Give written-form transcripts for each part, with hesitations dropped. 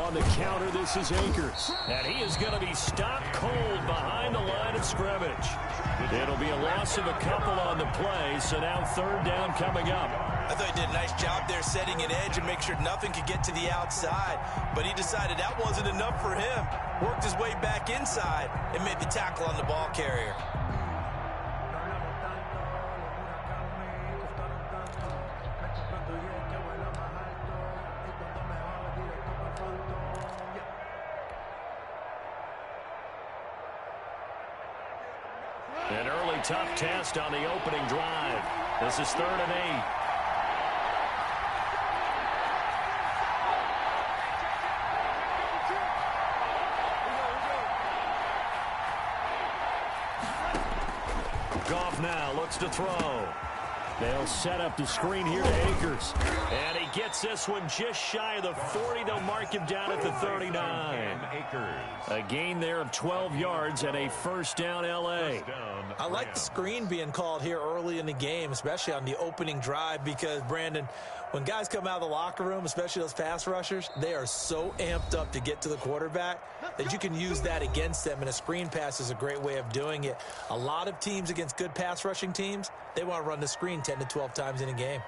On the counter, this is Akers. And he is going to be stopped cold behind the line of scrimmage. It'll be a loss of a couple on the play, so now third down coming up. I thought he did a nice job there setting an edge and make sure nothing could get to the outside. But he decided that wasn't enough for him. Worked his way back inside and made the tackle on the ball carrier. An early tough test on the opening drive. This is 3rd and 8. Goff now looks to throw. They'll set up the screen here to Akers. And he gets this one just shy of the 40. They'll mark him down at the 39. A gain there of 12 yards and a first down L.A. I like the screen being called here early in the game, especially on the opening drive, because, Brandon, when guys come out of the locker room, especially those pass rushers, they are so amped up to get to the quarterback that you can use that against them, and a screen pass is a great way of doing it. A lot of teams against good pass rushing teams, they want to run the screen 10 to 12 times in a game.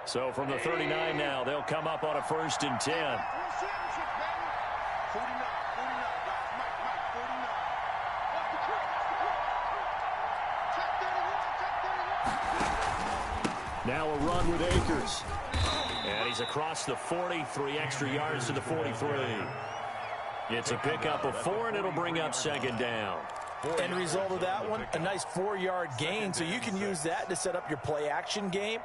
So from the 39 now, they'll come up on a 1st and 10. Now a run with Akers. And he's across the 40, 3 extra yards to the 43. It's a pickup of 4, and it'll bring up 2nd down. End result of that one, a nice 4-yard gain, so you can use that to set up your play-action game,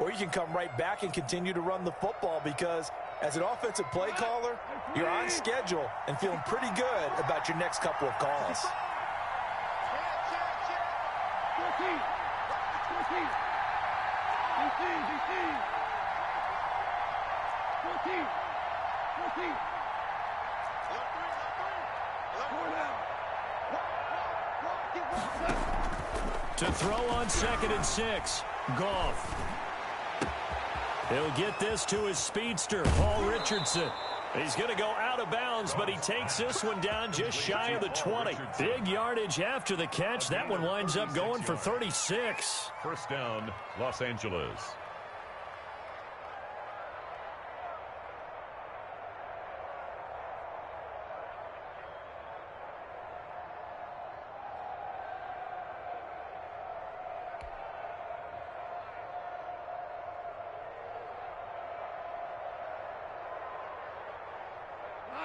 or you can come right back and continue to run the football, because as an offensive play caller, you're on schedule and feeling pretty good about your next couple of calls. To throw on 2nd and 6, Goff. He'll get this to his speedster, Paul Richardson. He's going to go out of bounds, but he takes this one down just shy of the 20. Big yardage after the catch. That one winds up going for 36. First down, Los Angeles.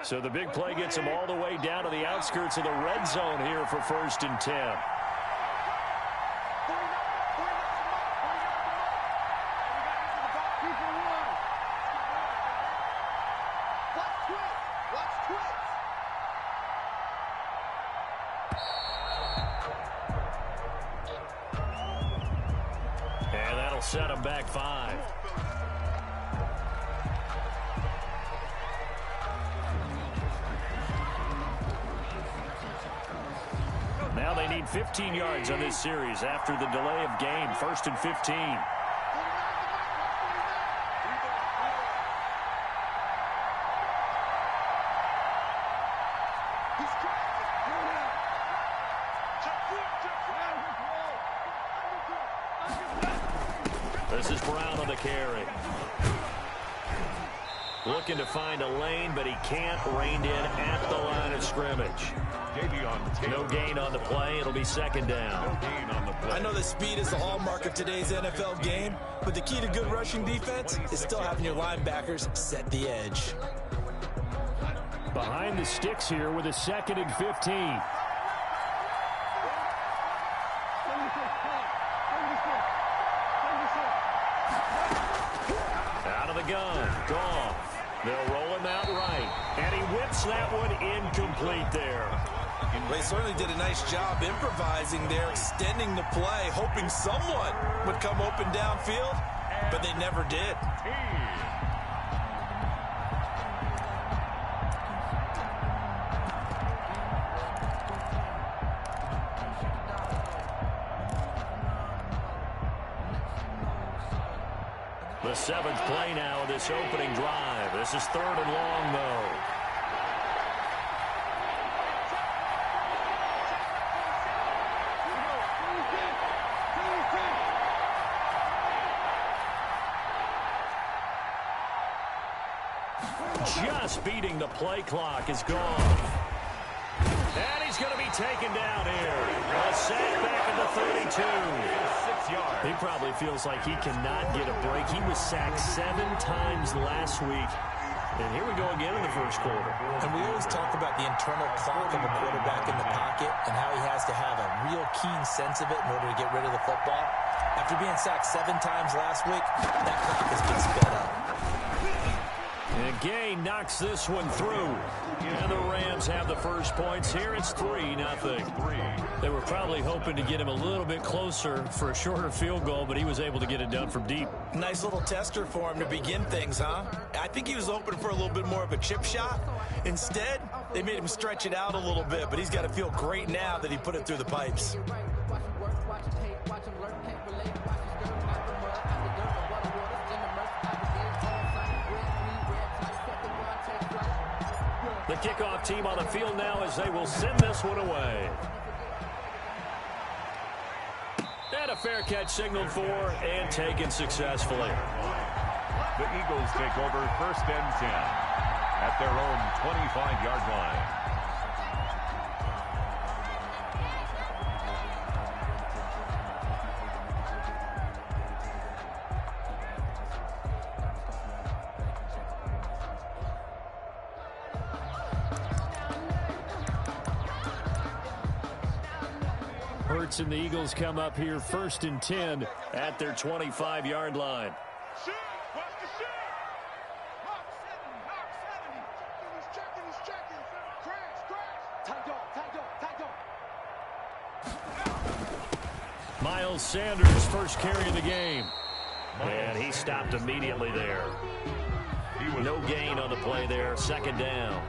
So the big play gets him all the way down to the outskirts of the red zone here for 1st and 10. And that'll set him back 5. Now they need 15 yards on this series after the delay of game. 1st and 15. This is Brown on the carry. Looking to find a lane, but he can't. Reined in at the line of scrimmage. No gain on the play. It'll be 2nd down. I know that speed is the hallmark of today's NFL game, but the key to good rushing defense is still having your linebackers set the edge. Behind the sticks here with a 2nd and 15. Out of the gun. Goff. They'll roll him out right. And he whips that one incomplete there. They certainly did a nice job improvising there, extending the play, hoping someone would come open downfield, but they never did. The 7th play now of this opening drive. This is 3rd and long, though. Just beating the play clock is gone. And he's going to be taken down here. A sack back at the 32. 6 yards. He probably feels like he cannot get a break. He was sacked 7 times last week. And here we go again in the first quarter. And we always talk about the internal clock of a quarterback in the pocket and how he has to have a real keen sense of it in order to get rid of the football. After being sacked 7 times last week, that clock has been sped up. And Gay knocks this one through. And the Rams have the first points here. It's 3-0. They were probably hoping to get him a little bit closer for a shorter field goal, but he was able to get it done from deep. Nice little tester for him to begin things, huh? I think he was hoping for a little bit more of a chip shot. Instead, they made him stretch it out a little bit, but he's got to feel great now that he put it through the pipes. The kickoff team on the field now as they will send this one away. And a fair catch signaled for and taken successfully. The Eagles take over 1st and 10 at their own 25-yard line. Hurts and the Eagles come up here 1st and 10 at their 25-yard line. Miles Sanders first carry of the game. And he stopped immediately there. No gain on the play there. 2nd down.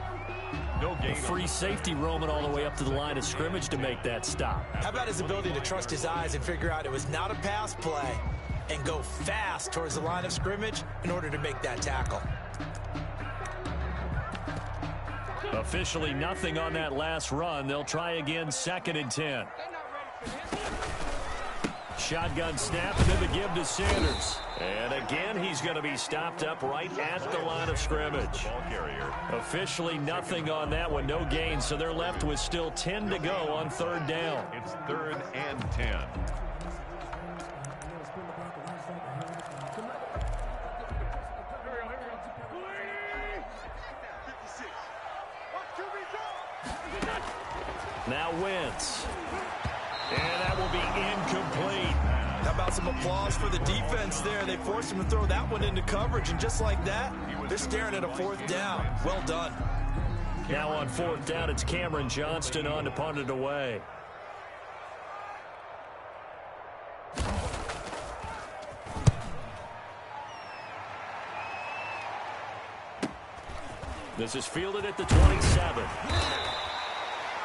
A free safety roaming all the way up to the line of scrimmage to make that stop. How about his ability to trust his eyes and figure out it was not a pass play and go fast towards the line of scrimmage in order to make that tackle? Officially nothing on that last run. They'll try again 2nd and 10. Shotgun snap and then the give to Sanders. And again, he's going to be stopped up right at the line of scrimmage. Officially nothing on that one, no gain, so they're left with still 10 to go on 3rd down. It's 3rd and 10. Now Wentz. And that will be incomplete. How about some applause for the defense there? They forced him to throw that one into coverage, and just like that, they're staring at a 4th down. Well done. Now on 4th down, it's Cameron Johnston on to punt it away. This is fielded at the 27.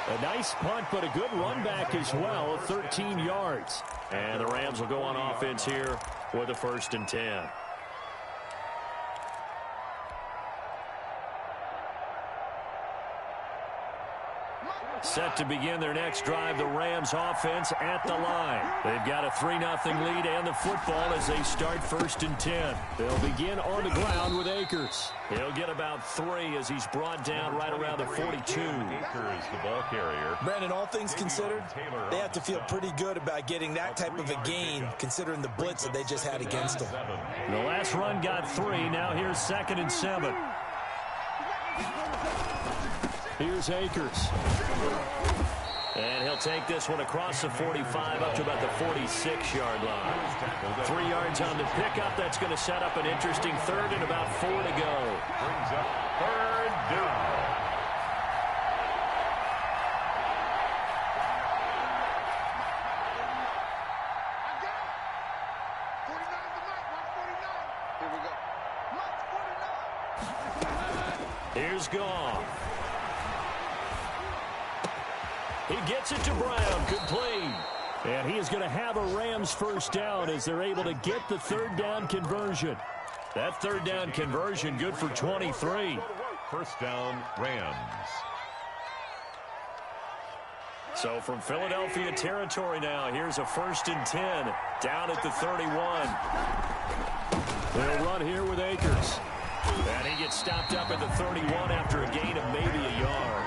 A nice punt, but a good run back as well, 13 yards. And the Rams will go on offense here with a 1st and 10. Set to begin their next drive, the Rams offense at the line. They've got a 3-0 lead and the football as they start 1st and 10. They'll begin on the ground with Akers. He'll get about 3 as he's brought down right around the 42. Akers, the ball carrier. Brandon, all things considered, they have to feel pretty good about getting that type of a gain, considering the blitz that they just had against them. The last run got 3. Now here's 2nd and 7. Here's Akers. And he'll take this one across the 45 up to about the 46-yard line. 3 yards on the pickup. That's going to set up an interesting 3rd and about 4 to go. Brings up 3rd down. Here's Goff. He gets it to Brown, complete. And he is going to have a Rams 1st down as they're able to get the 3rd down conversion. That third down conversion good for 23. First down, Rams. So from Philadelphia territory now, here's a 1st and 10 down at the 31. They'll run here with Akers. And he gets stopped up at the 31 after a gain of maybe a yard.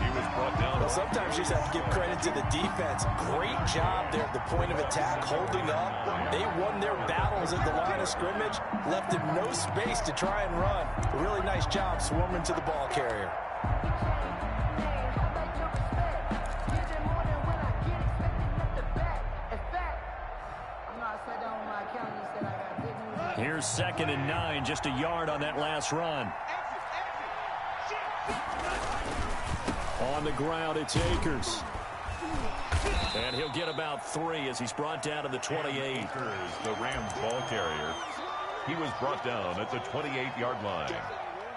He was brought down. Well, sometimes you just have to give credit to the defense. Great job there at the point of attack, holding up. They won their battles at the line of scrimmage, left him no space to try and run. A really nice job swarming to the ball carrier. Here's 2nd and 9, just a yard on that last run. On the ground, it's Akers. And he'll get about 3 as he's brought down to the 28. Akers, the Rams ball carrier. He was brought down at the 28-yard line.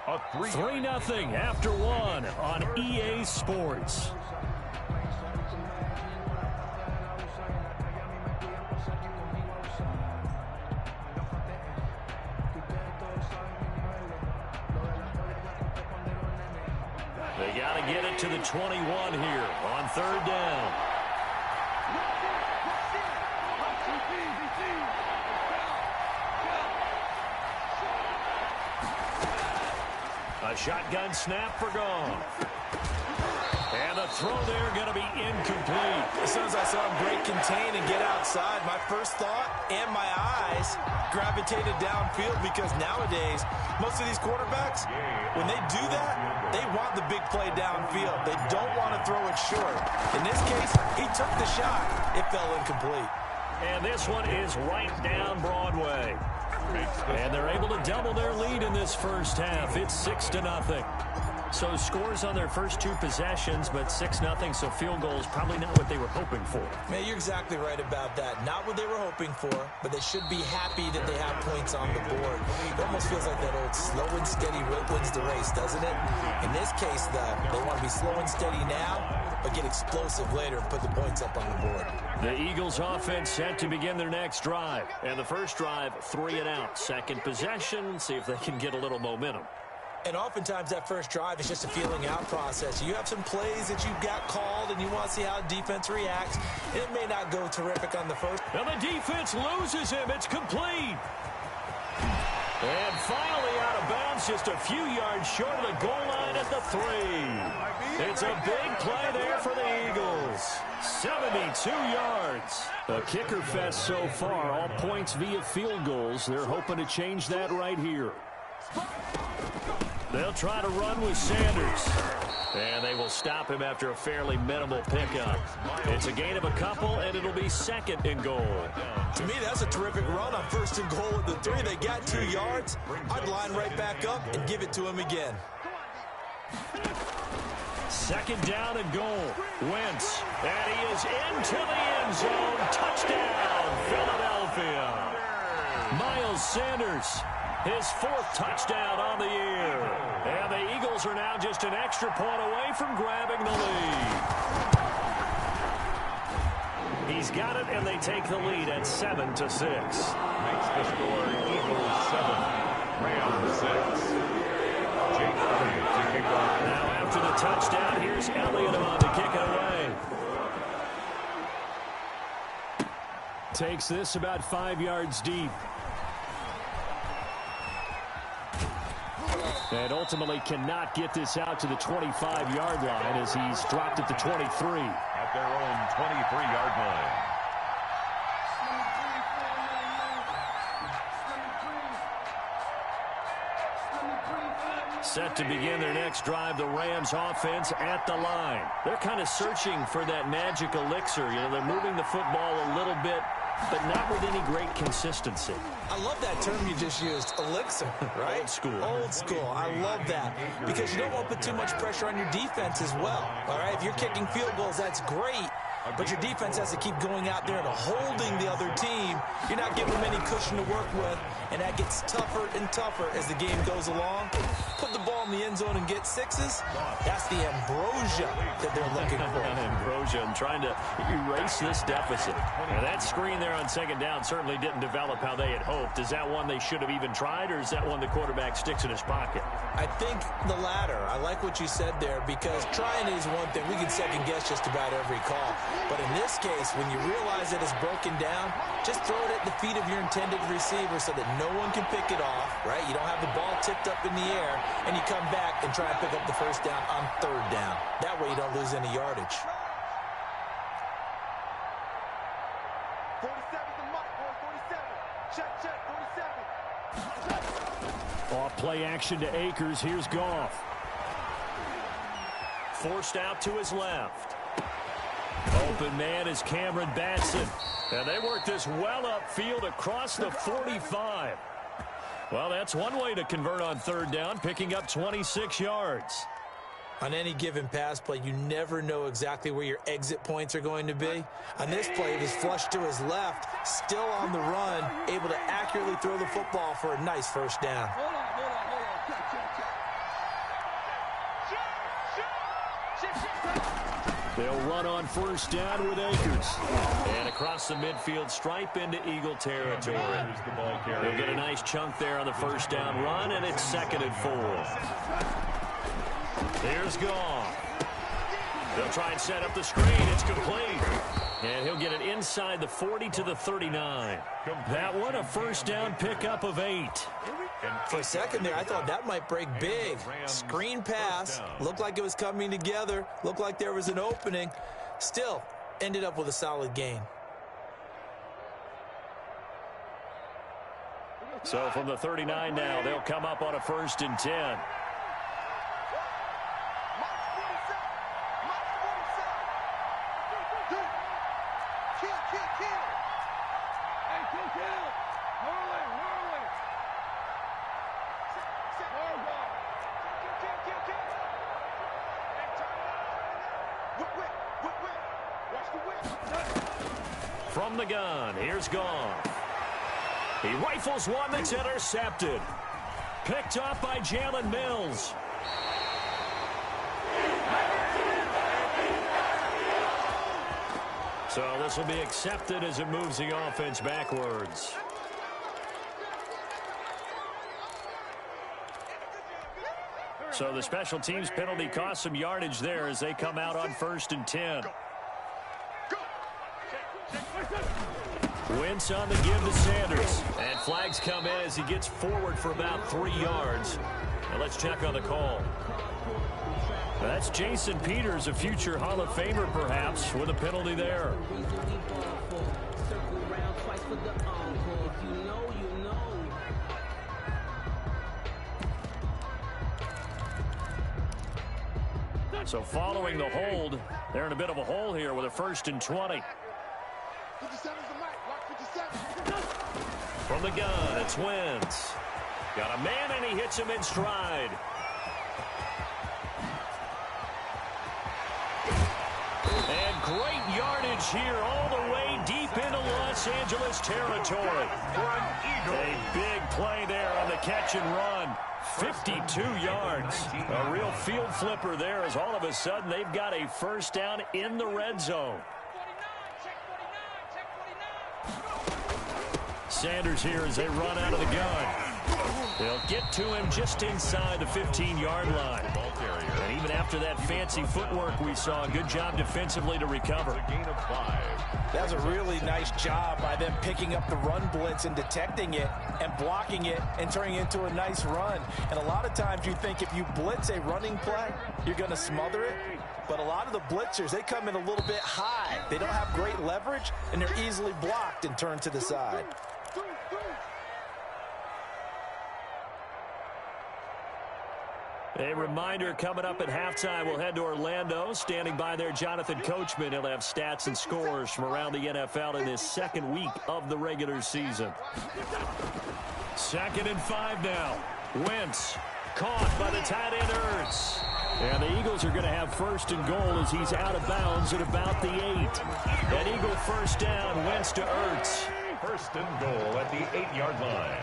A 3-0 after 1 on EA Sports. They got to get it to the 21 here on 3rd down. A shotgun snap for Goff. And the throw there going to be incomplete. As soon as I saw him break contain and get outside, my first thought and my eyes gravitated downfield, because nowadays, most of these quarterbacks, when they do that, they want the big play downfield. They don't want to throw it short. In this case, he took the shot. It fell incomplete. And this one is right down Broadway. And they're able to double their lead in this first half. It's 6-0. So scores on their first 2 possessions, but 6-0, so field goals probably not what they were hoping for. Man, you're exactly right about that. Not what they were hoping for, but they should be happy that they have points on the board. It almost feels like that old slow and steady wins the race, doesn't it? In this case, though, they want to be slow and steady now, but get explosive later and put the points up on the board. The Eagles offense set to begin their next drive. And the first drive, 3 and out. Second possession, see if they can get a little momentum. And oftentimes that first drive is just a feeling out process. You have some plays that you've got called and you want to see how defense reacts. It may not go terrific on the first. And the defense loses him. It's complete. And finally out of bounds, just a few yards short of the goal line at the 3. It's a big play there for the Eagles. 72 yards. A kicker fest so far. All points via field goals. They're hoping to change that right here. They'll try to run with Sanders. And they will stop him after a fairly minimal pickup. It's a gain of a couple, and it'll be 2nd and goal. To me, that's a terrific run on 1st and goal at the 3. They got 2 yards. I'd line right back up and give it to him again. 2nd down and goal. Wentz. And he is into the end zone. Touchdown, Philadelphia. Miles Sanders. His 4th touchdown on the year. And the Eagles are now just an extra point away from grabbing the lead. He's got it, and they take the lead at 7-6. Makes the score Eagles 7, Rams 6. Jake Elliott to kick off. Now after the touchdown, here's Elliott on to kick it away. Takes this about 5 yards deep. And ultimately cannot get this out to the 25-yard line as he's dropped at the 23. At their own 23-yard line. Set to begin their next drive, the Rams offense at the line. They're kind of searching for that magic elixir. You know, they're moving the football a little bit, but not with any great consistency. I love that term you just used, elixir, right? Old school. Old school. I love that because you don't want to put too much pressure on your defense as well, all right? If you're kicking field goals, that's great, but your defense has to keep going out there and holding the other team. You're not giving them any cushion to work with, and that gets tougher and tougher as the game goes along. Put the ball in the end zone and get sixes. That's the ambrosia that they're looking for. Ambrosia and trying to erase this deficit. Now, that screen there on second down certainly didn't develop how they had hoped. Is that one they should have even tried, or is that one the quarterback sticks in his pocket? I think the latter. I like what you said there, because trying is one thing. We can second guess just about every call. But in this case, when you realize that it's broken down, just throw it at the feet of your intended receiver so that no one can pick it off, right? You don't have the ball tipped up in the air, and you come back and try and pick up the first down on third down. That way you don't lose any yardage. 47's the mark, boy, 47. Check, 47. Off play action to Akers. Here's Goff. Forced out to his left. Open man is Cameron Batson. And they work this well upfield across the 45. Well, that's one way to convert on third down, picking up 26 yards. On any given pass play, you never know exactly where your exit points are going to be. On this play, it was flushed to his left, still on the run, able to accurately throw the football for a nice first down. Hold on. They'll run on first down with Akers. And across the midfield stripe into Eagle territory. They'll get a nice chunk there on the first down run, and it's 2nd and 4. Here's Goff. They'll try and set up the screen. It's complete. And he'll get it inside the 40 to the 39. That one, a first down pickup of 8. For a second there, I thought that might break big. Screen pass. Looked like it was coming together. Looked like there was an opening. Still, ended up with a solid gain. So from the 39 now, they'll come up on a 1st and 10. From the gun, here's Goff. He rifles one that's intercepted. Picked off by Jalen Mills. So this will be accepted as it moves the offense backwards. So the special teams penalty cost some yardage there as they come out on 1st and 10. Wentz on the give to Sanders. And flags come in as he gets forward for about 3 yards. Now let's check on the call. That's Jason Peters, a future Hall of Famer perhaps, with a penalty there. So following the hold, they're in a bit of a hole here with a 1st and 20. 57's the mark, lock 57. From the gun, it's Wentz. Got a man, and he hits him in stride. And great yardage here all the way deep into Los Angeles territory. A big play there on the catch and run. 52 yards. A real field flipper there as all of a sudden they've got a first down in the red zone. Sanders here as they run out of the gun. They'll get to him just inside the 15-yard line. And even after that fancy footwork we saw, a good job defensively to recover. That was a really nice job by them picking up the run blitz and detecting it and blocking it and turning it into a nice run. And a lot of times you think if you blitz a running play, you're going to smother it. But a lot of the blitzers, they come in a little bit high. They don't have great leverage, and they're easily blocked and turned to the side. A reminder coming up at halftime, we'll head to Orlando. Standing by there, Jonathan Coachman. He'll have stats and scores from around the NFL in this 2nd week of the regular season. 2nd and 5 now. Wentz caught by the tight end Ertz. And the Eagles are going to have 1st and goal as he's out of bounds at about the 8. An Eagle first down, Wentz to Ertz. 1st and goal at the 8-yard line.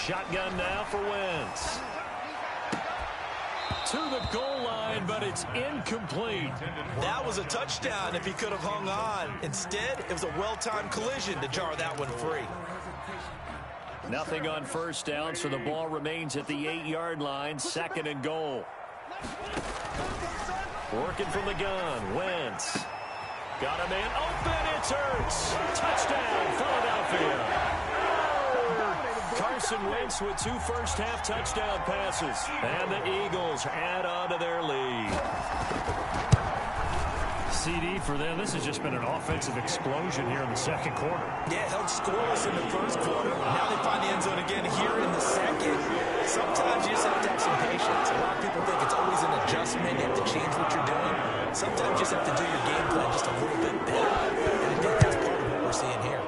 Shotgun now for Wentz. To the goal line, but it's incomplete. That was a touchdown if he could have hung on. Instead, it was a well-timed collision to jar that one free. Nothing on first down, so the ball remains at the 8-yard line, 2nd and goal. Working from the gun, Wentz. Got a man open, it's Ertz. Touchdown, Philadelphia. Carson Wentz with 2 first-half touchdown passes. And the Eagles add on to their lead. CD for them, this has just been an offensive explosion here in the second quarter. Yeah, held scoreless in the first quarter. Now they find the end zone again here in the second. Sometimes you just have to have some patience. A lot of people think it's always an adjustment. You have to change what you're doing. Sometimes you just have to do your game plan just a little bit better. And I think that's part of what we're seeing here.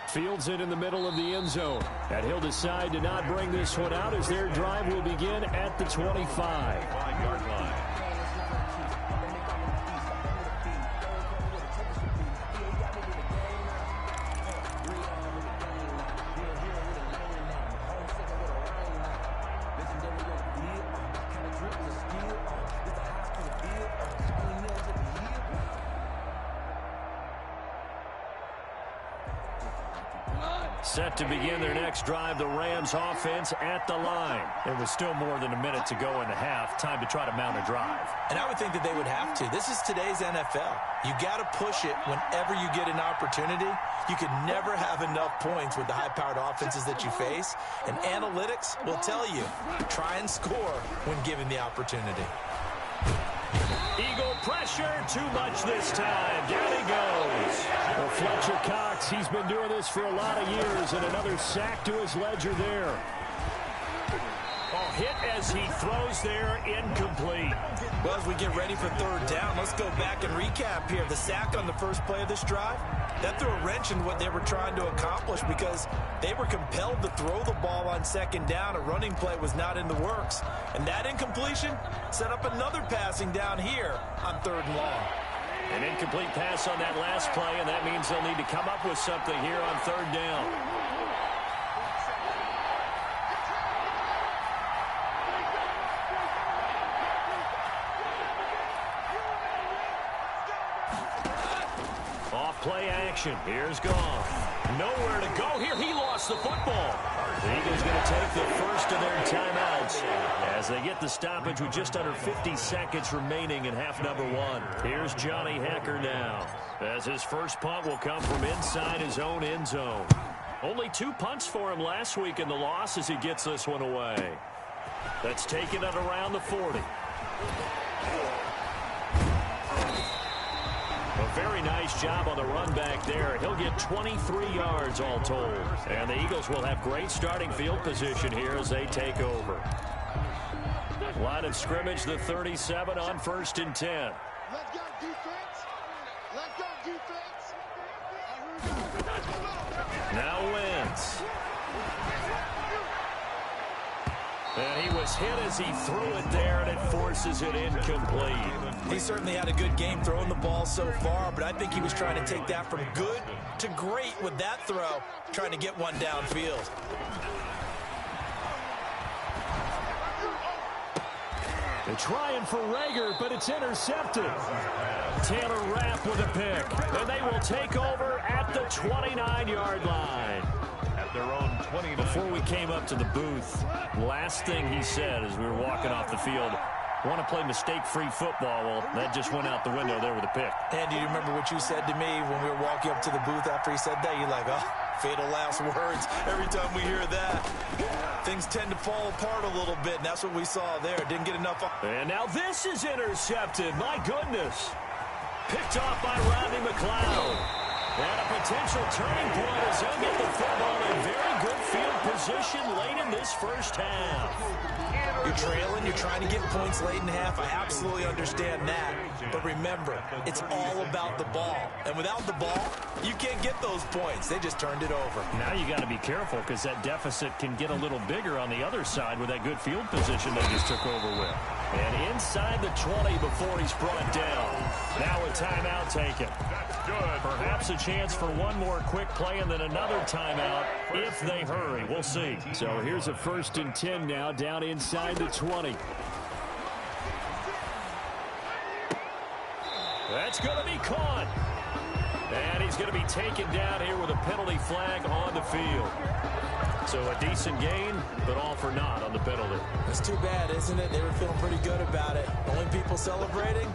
Fields it in the middle of the end zone. And he'll decide to not bring this one out as their drive will begin at the 25. 5-yard line. Set to begin their next drive, the Rams offense at the line. There was still more than a minute to go in the half. Time to try to mount a drive. And I would think that they would have to. This is today's NFL. You got to push it whenever you get an opportunity. You could never have enough points with the high-powered offenses that you face. And analytics will tell you, try and score when given the opportunity. Eagle pressure, too much this time. Down he goes. Well, Fletcher Cox, he's been doing this for a lot of years, and another sack to his ledger there. Oh, hit as he throws there, incomplete. Well, as we get ready for third down, let's go back and recap here. The sack on the first play of this drive, that threw a wrench in what they were trying to accomplish because they were compelled to throw the ball on second down. A running play was not in the works. And that incompletion set up another passing down here on 3rd and long. An incomplete pass on that last play, and that means they'll need to come up with something here on 3rd down. Play action. Here's Goff. Nowhere to go here. He lost the football. The Eagles going to take the first of their timeouts as they get the stoppage with just under 50 seconds remaining in half number 1. Here's Johnny Hecker now as his first punt will come from inside his own end zone. Only 2 punts for him last week in the loss as he gets this one away. That's taken at around the 40. A very nice job on the run back there. He'll get 23 yards all told. And the Eagles will have great starting field position here as they take over. Line of scrimmage, the 37 on 1st and 10. Let's go, defense. Let's go, defense. Now Wentz. And he was hit as he threw it there, and it forces it incomplete. He certainly had a good game throwing the ball so far, but I think he was trying to take that from good to great with that throw, trying to get one downfield. They're trying for Rager, but it's intercepted. Taylor Rapp with a pick, and they will take over at the 29-yard line. At their own 29. Before we came up to the booth, last thing he said as we were walking off the field, want to play mistake-free football. Well, that just went out the window there with a pick. And do you remember what you said to me when we were walking up to the booth after he said that? You're like, oh, fatal last words. Every time we hear that, things tend to fall apart a little bit, and that's what we saw there. Didn't get enough. And now this is intercepted. My goodness. Picked off by Rodney McLeod. And a potential turning point as he'll get the football in very good field position late in this first half. You're trailing, you're trying to get points late in half. I absolutely understand that. But remember, it's all about the ball. And without the ball, you can't get those points. They just turned it over. Now you got to be careful because that deficit can get a little bigger on the other side with that good field position they just took over with. And inside the 20 before he's brought down. Now a timeout taken. That's good. Perhaps a chance for one more quick play and then another timeout if they hurry. We'll see. So here's a 1st and 10 now down inside the 20. That's going to be caught. And he's going to be taken down here with a penalty flag on the field. So a decent gain, but all for naught on the penalty. That's too bad, isn't it? They were feeling pretty good about it. Only people celebrating,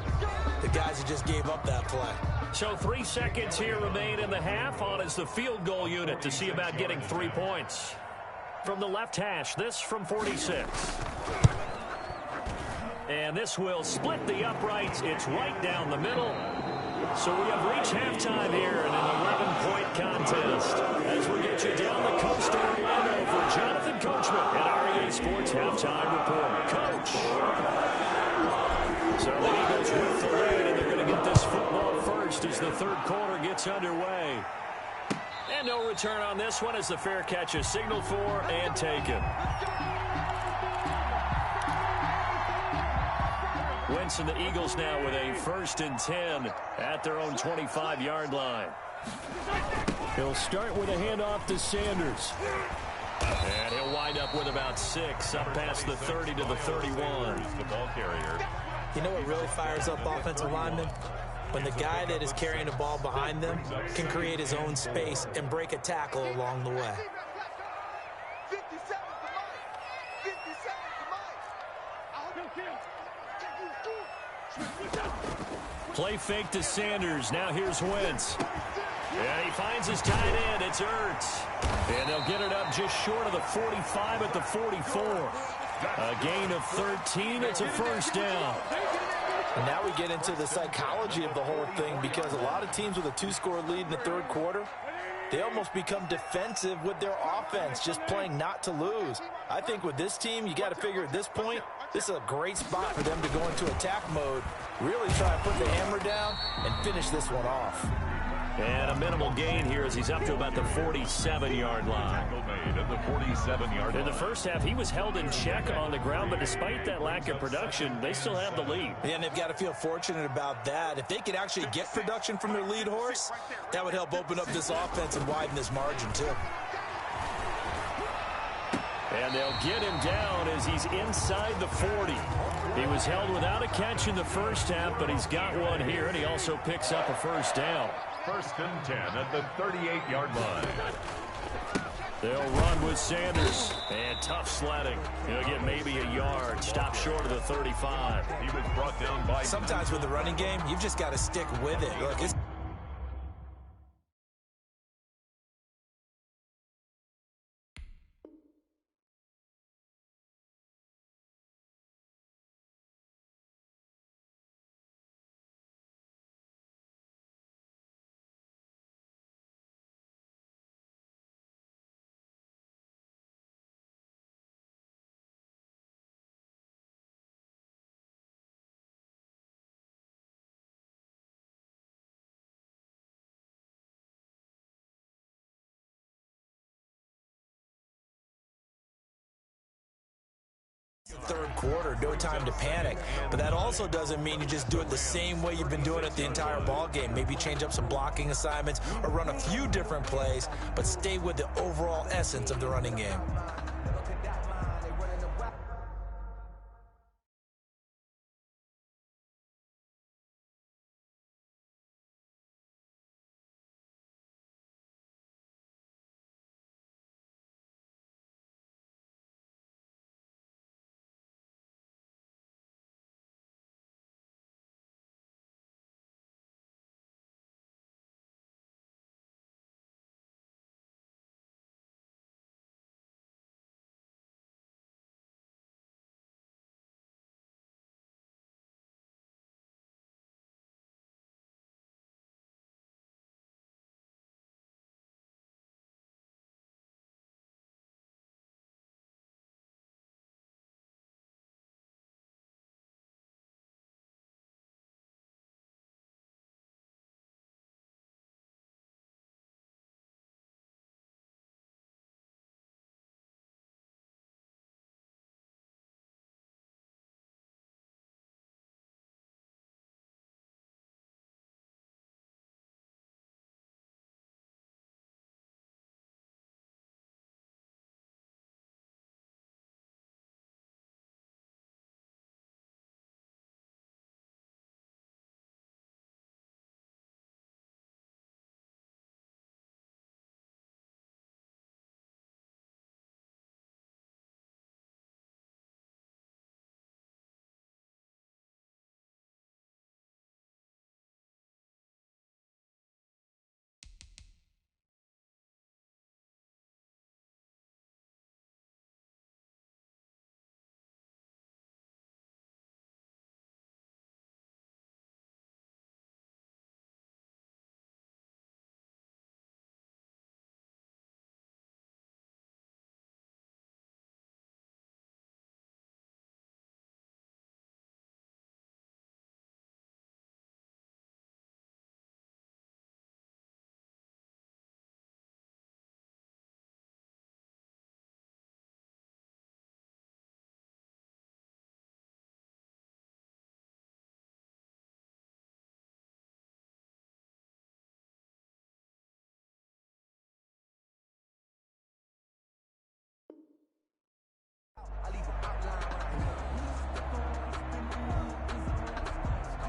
the guys who just gave up that play. So 3 seconds here remain in the half. On is the field goal unit to see about getting 3 points. From the left hash, this from 46. And this will split the uprights. It's right down the middle. So we have reached halftime here in an 11-point contest. As we get you down the coast to Orlando for Jonathan Coachman at REA Sports Halftime Report. Coach. So the Eagles with the lead, and they're going to get this football first as the 3rd quarter gets underway. And no return on this one as the fair catch is signaled for and taken. Wentz and the Eagles now with a 1st and 10 at their own 25-yard line. He'll start with a handoff to Sanders. And he'll wind up with about 6 up past the 30 to the 31. The ball carrier. You know what really fires up offensive linemen? When the guy that is carrying the ball behind them can create his own space and break a tackle along the way. 50 seconds to Mike. 50 seconds to Mike. I hope you kill. Play fake to Sanders. Now here's Wentz. And he finds his tight end. It's Ertz. And they'll get it up just short of the 45 at the 44. A gain of 13. It's a 1st down. And now we get into the psychology of the whole thing, because a lot of teams with a 2-score lead in the 3rd quarter, they almost become defensive with their offense, just playing not to lose. I think with this team, you got to figure at this point, this is a great spot for them to go into attack mode, really try and put the hammer down and finish this one off. And a minimal gain here as he's up to about the 47-yard line. Tackle made at the 47-yard line. In the first half, he was held in check on the ground, but despite that lack of production, they still have the lead. And they've got to feel fortunate about that. If they could actually get production from their lead horse, that would help open up this offense and widen this margin, too. And they'll get him down as he's inside the 40. He was held without a catch in the first half, but he's got one here, and he also picks up a 1st down. 1st and 10 at the 38-yard line. They'll run with Sanders. And tough sledding. He'll get maybe a yard. Stop short of the 35. He was brought down by... Sometimes with the running game, you've just got to stick with it. Look, it's the 3rd quarter, no time to panic. But that also doesn't mean you just do it the same way you've been doing it the entire ball game. Maybe change up some blocking assignments or run a few different plays, but stay with the overall essence of the running game.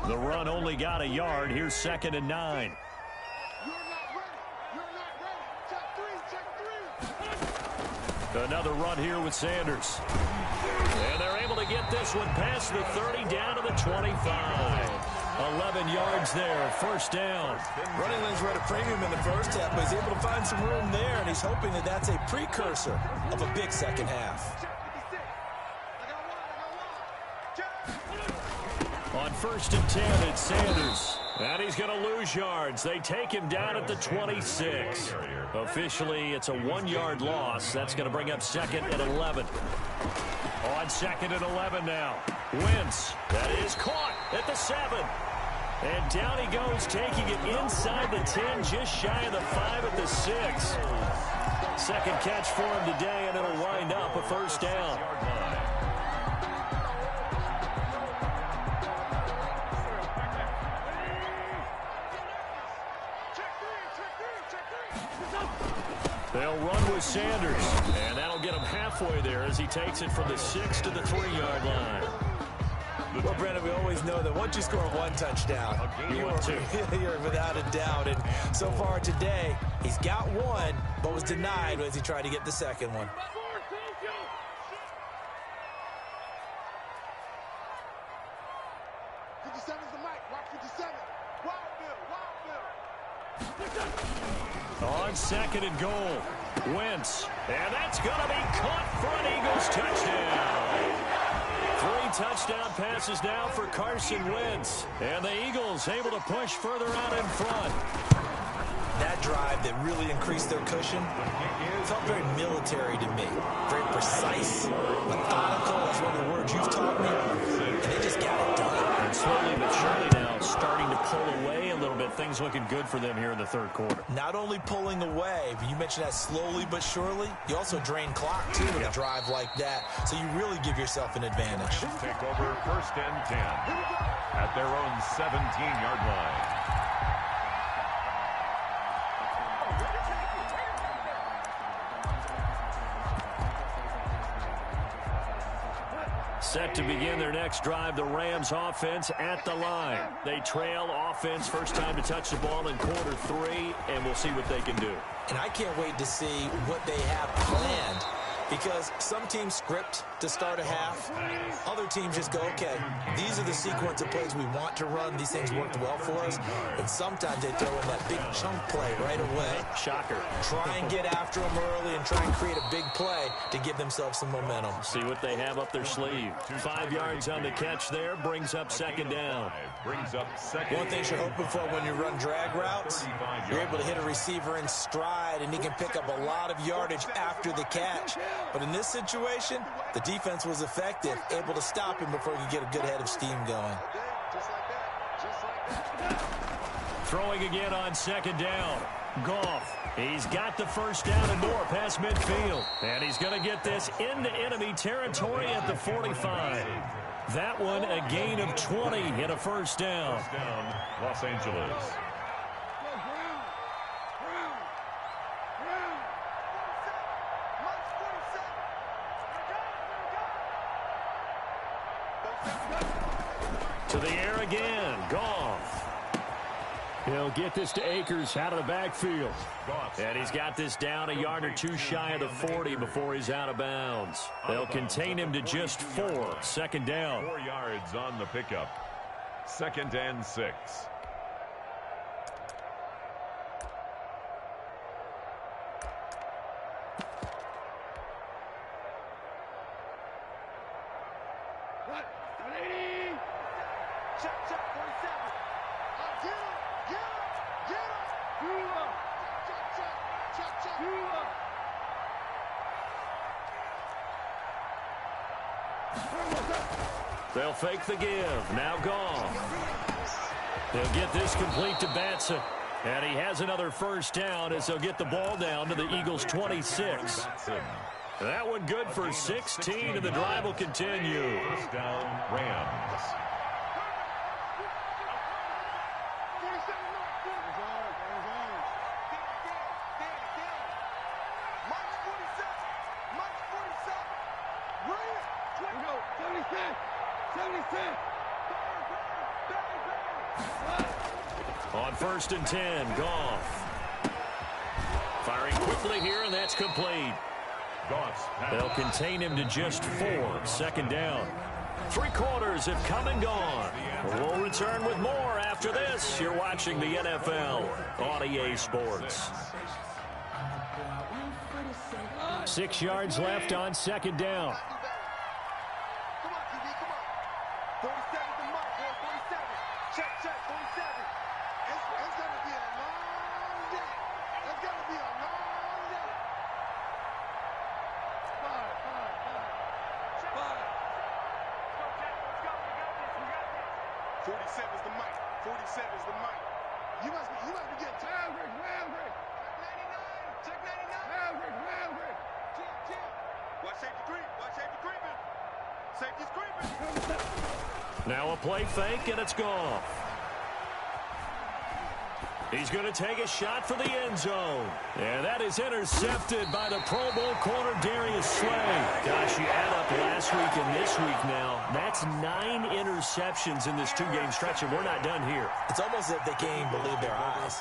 The run only got a yard. Here's 2nd and 9. You're not ready. You're not ready. Check three. Another run here with Sanders. And they're able to get this one past the 30 down to the 25. 11 yards there, 1st down. Running lanes were at a premium in the first half, but he's able to find some room there, and he's hoping that that's a precursor of a big second half. On 1st and 10, it's Sanders. And he's going to lose yards. They take him down at the 26. Officially, it's a 1-yard loss. That's going to bring up 2nd and 11. On 2nd and 11 now. Wentz. That is caught at the 7. And down he goes, taking it inside the 10, just shy of the 5 at the 6. Second catch for him today, and it'll wind up a 1st down. They'll run with Sanders, and that'll get him halfway there as he takes it from the 6 to the 3-yard line. Well, Brandon, we always know that once you score 1 touchdown, you're without a doubt. And so far today, he's got 1, but was denied as he tried to get the 2nd one. On 2nd and goal, Wentz, and that's going to be caught for an Eagles touchdown. 3 touchdown passes now for Carson Wentz, and the Eagles able to push further out in front. That drive that really increased their cushion felt very military to me. Very precise, methodical. That's one of the words you've taught me. And they just got it done. And slowly but surely now starting to pull away a little bit. Things looking good for them here in the 3rd quarter. Not only pulling away, but you mentioned that slowly but surely. You also drain clock, too, with a drive like that. So you really give yourself an advantage. Take over 1st and 10 at their own 17-yard line. Set to begin their next drive, the Rams offense at the line. They trail offense, first time to touch the ball in quarter 3, and we'll see what they can do. And I can't wait to see what they have planned, because some teams script to start a half. Other teams just go, okay, these are the sequence of plays we want to run. These things worked well for us. And sometimes they throw in that big chunk play right away. Shocker. Try and get after them early and try and create a big play to give themselves some momentum. See what they have up their sleeve. 5 yards on the catch there, brings up 2nd down. One thing you're hoping for when you run drag routes, you're able to hit a receiver in stride, and he can pick up a lot of yardage after the catch. But in this situation, the defense was effective, able to stop him before he could get a good head of steam going. Throwing again on 2nd down. Goff. He's got the 1st down and more past midfield. And he's going to get this into enemy territory at the 45. That one a gain of 20 and a 1st down. Los Angeles. To the air again. Goff. He'll get this to Akers out of the backfield. And he's got this down a yard or 2 shy of the 40 before he's out of bounds. They'll contain him to just 4. 2nd down. 4 yards on the pickup. 2nd and 6. They'll fake the give. Now Goff. They'll get this complete to Batson. And he has another 1st down as they'll get the ball down to the Eagles' 26. That one good for 16, and the drive will continue. 1st down, Rams. On 1st and 10, Goff. Firing quickly here, and that's complete. They'll contain him to just 4. 2nd down. 3 quarters have come and gone. We'll return with more after this. You're watching the NFL on EA Sports. 6 yards left on 2nd down. Come on, TV, come on. 47's the mark, boy, 47. Check, 47. It's going to be a long day. It's going to be a long day. 47's the mic. 47's the mic. You must be getting tired. Check 99. Chill. Watch safety creep. Watch safety creeping. Safety's creeping. Now a play fake, and it's gone. He's going to take a shot for the end zone. And that is intercepted by the Pro Bowl corner, Darius Slay. Gosh, you add up last week and this week now. That's 9 interceptions in this 2-game stretch, and we're not done here. It's almost as if they can't even believe their eyes.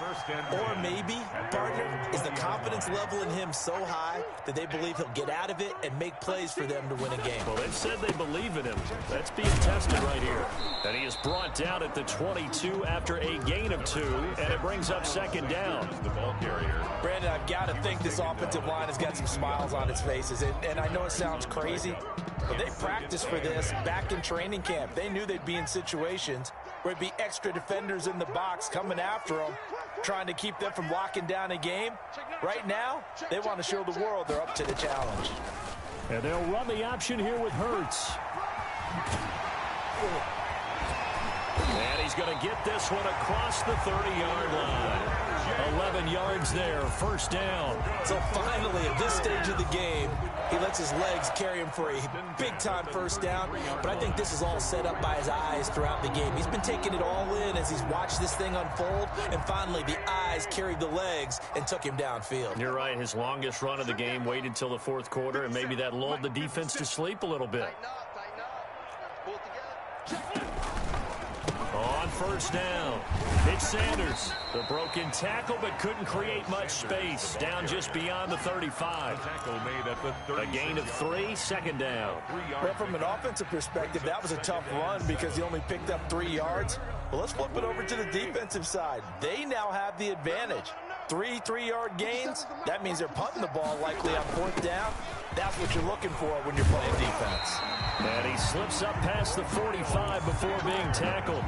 Or maybe, partner, is the confidence level in him so high that they believe he'll get out of it and make plays for them to win a game. Well, they've said they believe in him. That's being tested right here. And he is brought down at the 22 after a gain of 2, and it brings up 2nd down. The ball carrier. Brandon, I've got to think this offensive line has got some smiles on its faces. And I know it sounds crazy, but they practiced for this back in training camp. They knew they'd be in situations where it'd be extra defenders in the box coming after them, trying to keep them from locking down a game. Right now, they want to show the world they're up to the challenge. And they'll run the option here with Hurts. And he's going to get this one across the 30-yard line. 11 yards there, 1st down. So finally, at this stage of the game, he lets his legs carry him for a big-time 1st down. But I think this is all set up by his eyes throughout the game. He's been taking it all in as he's watched this thing unfold. And finally, the eyes carried the legs and took him downfield. You're right. His longest run of the game waited till the 4th quarter, and maybe that lulled the defense to sleep a little bit. Tighten up. Pull together. On 1st down, Mitch Sanders. The broken tackle, but couldn't create much space. Down just beyond the 35. Tackle made at the 30. A gain of 3, 2nd down. Well, from an offensive perspective, that was a tough run because he only picked up 3 yards. Well, let's flip it over to the defensive side. They now have the advantage. 3 3-yard gains. That means they're punting the ball likely on 4th down. That's what you're looking for when you're playing defense. And he slips up past the 45 before being tackled.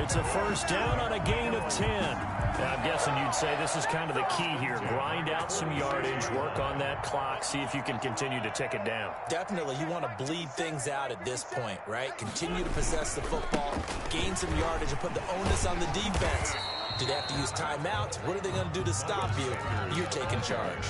It's a 1st down on a gain of 10. Now, I'm guessing you'd say this is kind of the key here. Grind out some yardage, work on that clock, see if you can continue to tick it down. Definitely, you want to bleed things out at this point, right? Continue to possess the football, gain some yardage, and put the onus on the defense. Do they have to use timeouts? What are they going to do to stop you? You're taking charge.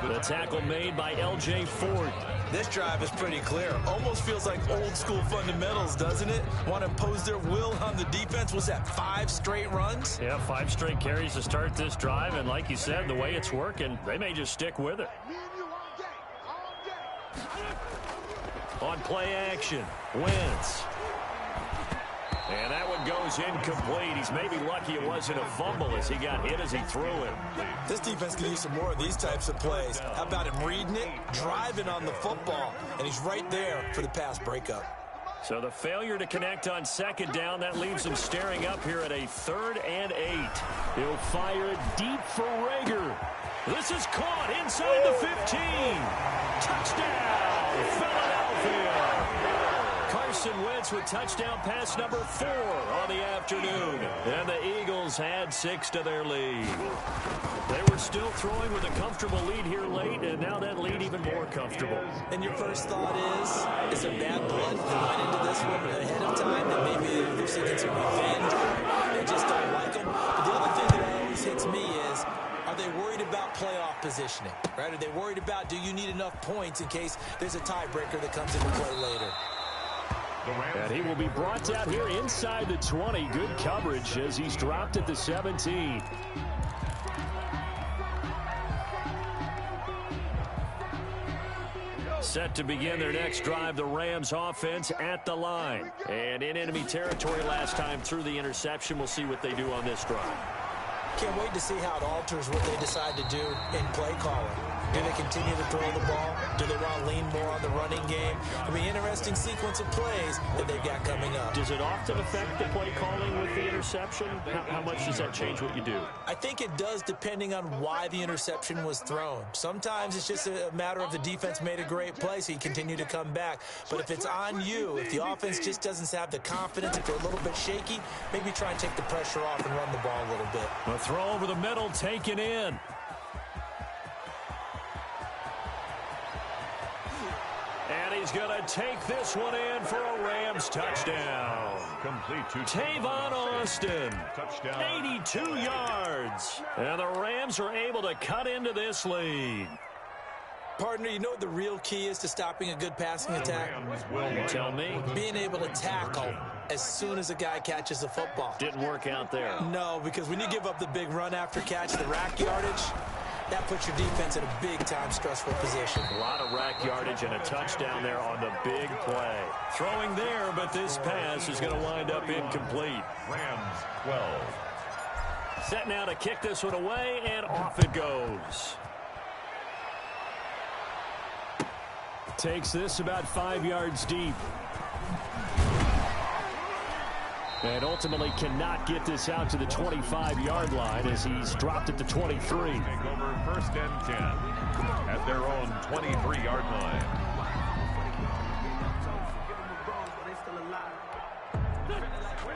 The tackle made by L.J. Ford. This drive is pretty clear. Almost feels like old school fundamentals, doesn't it? Want to impose their will on the defense. Was that 5 straight runs? Yeah, 5 straight carries to start this drive. And like you said, the way it's working, they may just stick with it. Me and you all day. On play action, Wentz. And that one goes incomplete. He's maybe lucky it wasn't a fumble as he got hit as he threw it. This defense can use some more of these types of plays. How about him reading it, driving on the football, and he's right there for the pass breakup. So the failure to connect on 2nd down, that leaves him staring up here at a 3rd and 8. He'll fire it deep for Rager. This is caught inside the 15. Touchdown, Philadelphia. Carson Wentz with touchdown pass number 4 on the afternoon. And the Eagles add 6 to their lead. They were still throwing with a comfortable lead here late, and now that lead even more comfortable. And your first thought is there bad blood that went into this one ahead of time, that maybe they're seeking some revenge, they just don't like them? But the other thing that always hits me is, are they worried about playoff positioning, right? Are they worried about, do you need enough points in case there's a tiebreaker that comes into play later? And he will be brought down here inside the 20. Good coverage as he's dropped at the 17. Set to begin their next drive, the Rams offense at the line. And in enemy territory last time through the interception. We'll see what they do on this drive. Can't wait to see how it alters what they decide to do in play calling. Do they continue to throw the ball? Do they want to lean more on the running game? It'll be an interesting sequence of plays that they've got coming up. Does it often affect the play calling with the interception? How much does that change what you do? I think it does depending on why the interception was thrown. Sometimes it's just a matter of the defense made a great play, so you continue to come back. But if it's on you, if the offense just doesn't have the confidence, if they're a little bit shaky, maybe try and take the pressure off and run the ball a little bit. A throw over the middle, taken in. And he's going to take this one in for a Rams touchdown. Complete to Tavon Austin. Touchdown. 82 yards. And the Rams are able to cut into this lead. Partner, you know what the real key is to stopping a good passing attack? You tell me. Being able to tackle as soon as a guy catches the football. Didn't work out there. No, because when you give up the big run after catch, the rack yardage, that puts your defense in a big-time stressful position. A lot of rack yardage and a touchdown there on the big play. Throwing there, but this pass is going to wind up incomplete. Rams 12. Set now to kick this one away, and off it goes. Takes this about 5 yards deep. And ultimately cannot get this out to the 25-yard line as he's dropped at the 23. Take over first and 10 at their own 23-yard line.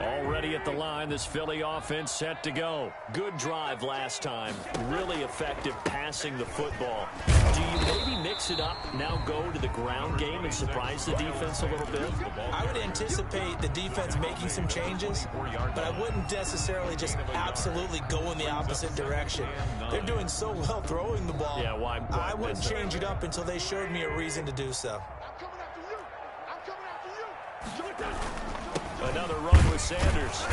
Already at the line, this Philly offense set to go. Good drive last time. Really effective passing the football. Do you maybe mix it up, now go to the ground game and surprise the defense a little bit? I would anticipate the defense making some changes, but I wouldn't necessarily just absolutely go in the opposite direction. They're doing so well throwing the ball. Yeah, why I wouldn't change it up until they showed me a reason to do so. Another run with Sanders.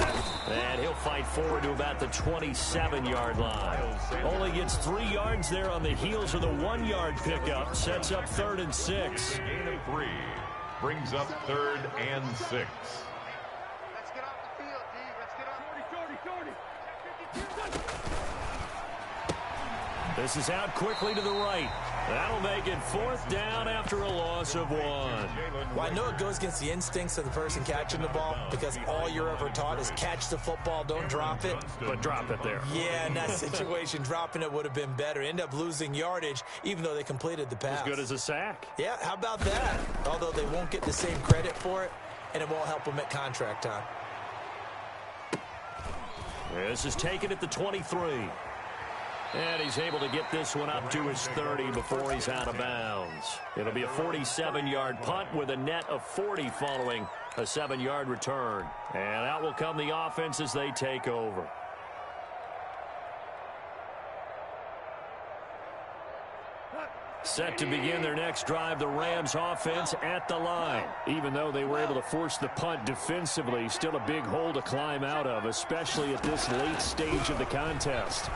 And he'll fight forward to about the 27-yard line. Only gets 3 yards there on the heels of the 1-yard pickup. Sets up 3rd and 6. Gain of 3 brings up 3rd and 6. Let's get off the field, D. Let's get off. This is out quickly to the right. That'll make it 4th down after a loss of 1. Well, I know it goes against the instincts of the person catching the ball because all you're ever taught is catch the football, don't drop it. But drop it there. Yeah, in that situation, dropping it would have been better. End up losing yardage, even though they completed the pass. As good as a sack. Yeah, how about that? Although they won't get the same credit for it, and it won't help them at contract time. This is taken at the 23. And he's able to get this one up to his 30 before he's out of bounds. It'll be a 47-yard punt with a net of 40 following a 7-yard return. And out will come the offense as they take over. Set to begin their next drive, the Rams offense at the line. Even though they were able to force the punt defensively, still a big hole to climb out of, especially at this late stage of the contest.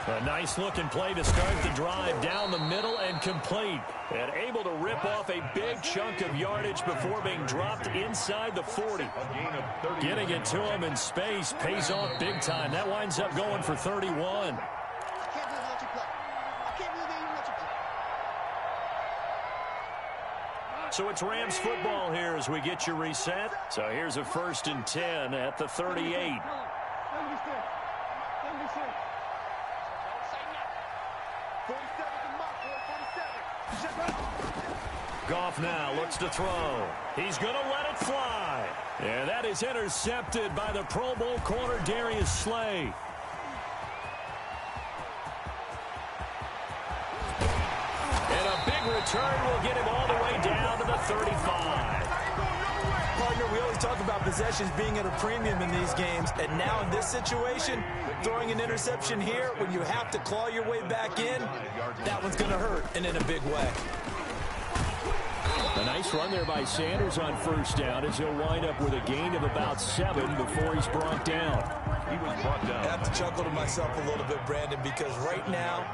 A nice-looking play to start the drive down the middle and complete. And able to rip off a big chunk of yardage before being dropped inside the 40. Getting it to him in space pays off big time. That winds up going for 31. So it's Rams football here as we get you reset. So here's a 1st and 10 at the 38. Goff now looks to throw. He's going to let it fly. And that is intercepted by the Pro Bowl corner Darius Slay. And a big return will get him all the way down to the 35. Partner, we always talk about possessions being at a premium in these games, and now in this situation, throwing an interception here when you have to claw your way back in, that one's going to hurt, and in a big way. A nice run there by Sanders on 1st down as he'll wind up with a gain of about 7 before he's brought down. He was brought down. I have to chuckle to myself a little bit, Brandon, because right now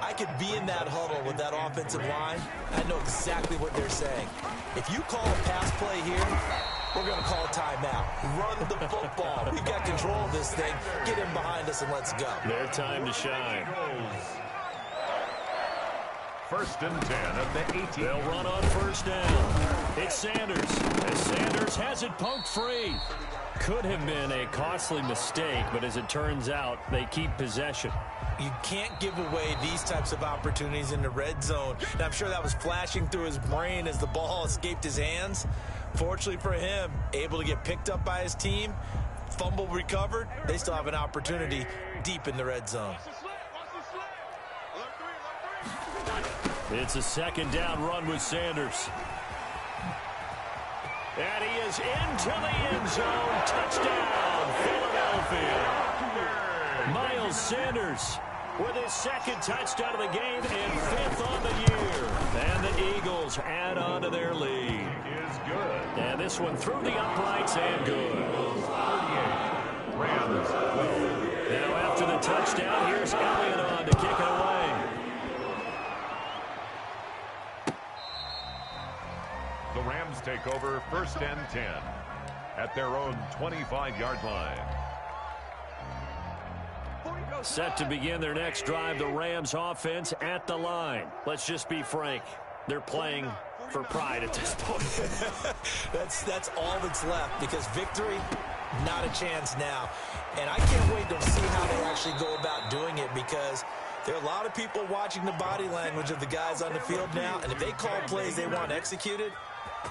I could be in that huddle with that offensive line. I know exactly what they're saying. If you call a pass play here, we're going to call a timeout. Run the football. We've got control of this thing. Get him behind us and let's go. Their time to shine. First and 10 at the 18. They'll run on first down. It's Sanders. As Sanders has it poked free. Could have been a costly mistake, but as it turns out, they keep possession. You can't give away these types of opportunities in the red zone. And I'm sure that was flashing through his brain as the ball escaped his hands. Fortunately for him, able to get picked up by his team, fumble recovered. They still have an opportunity deep in the red zone. It's a second down run with Sanders. And he is into the end zone. Touchdown, Philadelphia. Miles Sanders with his second touchdown of the game and 5th on the year. And the Eagles add on to their lead. Is good. And this one through the uprights and good. 38. Rams 12. Now after the touchdown, here's Elliott on to kick it away. The Rams take over first and 10 at their own 25-yard line. Set to begin their next drive, the Rams offense at the line. Let's just be frank. They're playing for pride at this point. That's all that's left, because victory, not a chance now. And I can't wait to see how they actually go about doing it, because there are a lot of people watching the body language of the guys on the field now, and if they call plays they want executed,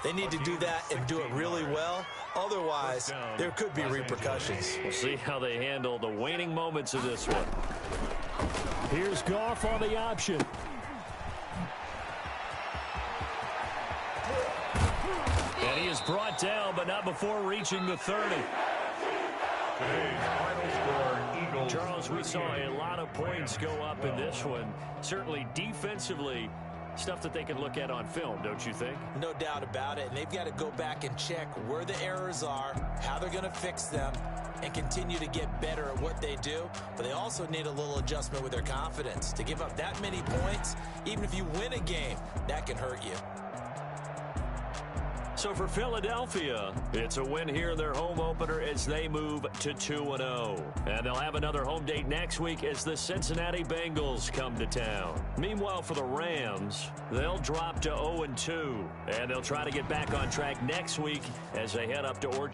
they need to do that and do it really well. Otherwise, there could be repercussions. We'll see how they handle the waning moments of this one. Here's Goff on the option. And he is brought down, but not before reaching the 30. Today's final score, Eagles. Charles, we saw a lot of points go up in this one. Certainly defensively, stuff that they can look at on film, don't you think? No doubt about it. And they've got to go back and check where the errors are, how they're going to fix them, and continue to get better at what they do. But they also need a little adjustment with their confidence. To give up that many points, even if you win a game, that can hurt you. So for Philadelphia, it's a win here in their home opener as they move to 2-0. And they'll have another home date next week as the Cincinnati Bengals come to town. Meanwhile, for the Rams, they'll drop to 0-2. And they'll try to get back on track next week as they head up to Orchard.